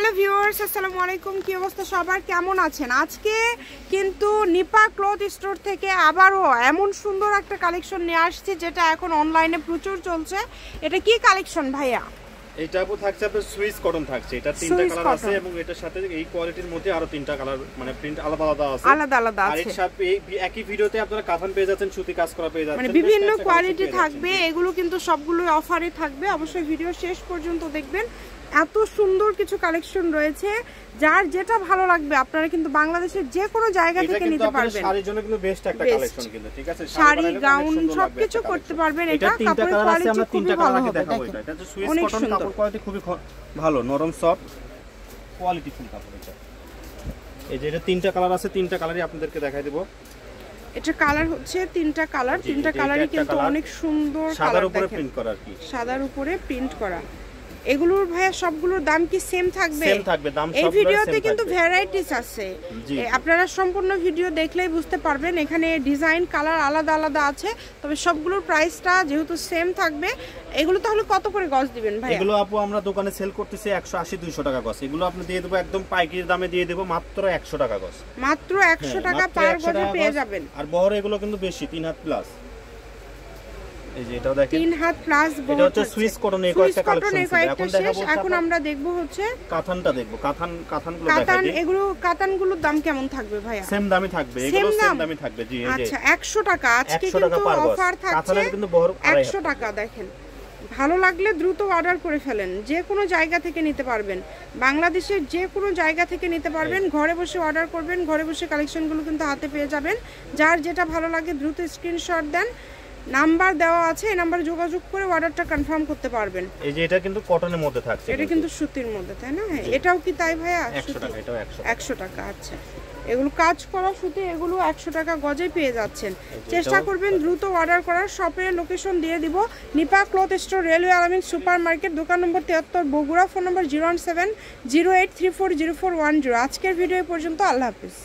Hello viewers, আসসালামু আলাইকুম। কি অবস্থা সবার, কেমন আছেন? আজকে কিন্তু নিপা ক্লথ স্টোর থেকে আবারও এমন সুন্দর একটা কালেকশন নিয়ে আসছি যেটা এখন অনলাইনে প্রচুর চলছে। এটা কি কালেকশন ভাইয়া? এটা আপু থাকছে আপনার সুইস কটন থাকছে। এটা তিনটা কালার আছে এবং এটার সাথে এই কোয়ালিটির মধ্যে আরো তিনটা কালার মানে প্রিন্ট আলাদা আলাদা আছে। আর এর সাথে এই একই ভিডিওতে আপনারা কাফন পেয়ে যাচ্ছেন, সুতি কাজ করা পেয়ে যাচ্ছেন, মানে বিভিন্ন কোয়ালিটি থাকবে। এগুলো কিন্তু সবগুলোই অফারে থাকবে, অবশ্যই ভিডিও শেষ পর্যন্ত দেখবেন। এত সুন্দর কিছু কালেকশন রয়েছে, যার যেটা ভালো লাগবে আপনারা কিন্তু বাংলাদেশের যে কোনো জায়গা থেকে নিতে পারবেন। শাড়ির জন্য কিন্তু বেস্ট একটা কালেকশন কিন্তু, ঠিক আছে? শাড়ি, গাউন সবকিছু করতে পারবেন। এটা কাপড়ের কোয়ালিটি খুবই ভালো হবে। দেখাবো এটা হচ্ছে সুইস কটন, কাপড় কোয়ালিটি খুবই ভালো, নরম সফট কোয়ালিটি ফুল কাপড়। এটা এই যে এটা তিনটা কালার আছে, তিনটা কালারই আপনাদেরকে দেখাই দেব। এটা কালার হচ্ছে তিনটা কালার, তিনটা কালারই কিন্তু অনেক সুন্দর। সাদার উপরে প্রিন্ট করা আর কি, সাদার উপরে প্রিন্ট করা। এগুলোর ভাইয়া সবগুলোর দাম কি সেম থাকবে? সেম থাকবে দাম। এই ভিডিওতে কিন্তু ভ্যারাইটিস আছে, আপনারা সম্পূর্ণ ভিডিও দেখলেই বুঝতে পারবেন। এখানে ডিজাইন কালার আলাদা আলাদা আছে, তবে সবগুলোর প্রাইসটা যেহেতু সেম থাকবে। এগুলো তাহলে কত করে গজ দিবেন ভাই? এগুলো আপু আমরা দোকানে সেল করতেছি 180-200 টাকা গজ। এগুলো আপনি দিয়ে দেব একদম পাইকারি দামে দিয়ে দেব মাত্র 100 টাকা গজ। মাত্র 100 টাকা পার গজে পেয়ে যাবেন। আর বহর এগুলো কিন্তু বেশি, 3 হাত প্লাস। এই যে এটাও দেখেন 3 হাত প্লাস বহর। এটা হচ্ছে সুইস কটন এর কয়েকটা কালেকশন আছে। এখন দেখাবো, এখন আমরা দেখব হচ্ছে কাতানটা দেখব। কাতানগুলো দেখাই কাতান। এগুলো কাতানগুলোর দাম কেমন থাকবে ভাইয়া? সেম দামই থাকবে, এগুলো সেম দামই থাকবে। জি এই যে আচ্ছা 100 টাকা আজকে কিন্তু অফার থাকছে। কাতানের কিন্তু বহর 100 টাকা। দেখেন, ভালো লাগলে দ্রুত অর্ডার করে ফেলেন। যে কোনো জায়গা থেকে নিতে পারবেন, বাংলাদেশের যে কোনো জায়গা থেকে নিতে পারবেন। ঘরে বসে অর্ডার করবেন, ঘরে বসে কালেকশনগুলো কিন্তু হাতে পেয়ে যাবেন। যার যেটা ভালো লাগে দ্রুত স্ক্রিনশট দেন, নাম্বার দেওয়া আছে, এই নাম্বারে যোগাযোগ করে অর্ডারটা কনফার্ম করতে পারবেন। এই যে এটা কিন্তু কটনের মধ্যে থাকছে, এটা কিন্তু সুতির মধ্যে, তাই না? হ্যাঁ, এটাও কি তাই ভাইয়া? 100 টাকা, এটাও 100 টাকা। আচ্ছা, এগুলো কাজ করা সুতি, এগুলো 100 টাকা গজে পেয়ে যাচ্ছেন। চেষ্টা করবেন দ্রুত অর্ডার করার। শপের লোকেশন দিয়ে দিব, নিপা ক্লথ স্টোর, রেলওয়ে আলামিন সুপার মার্কেট, দোকান নম্বর 73, বগুড়া। ফোন নম্বর 01708340410। আজকের ভিডিও পর্যন্ত। আল্লাহ হাফেজ।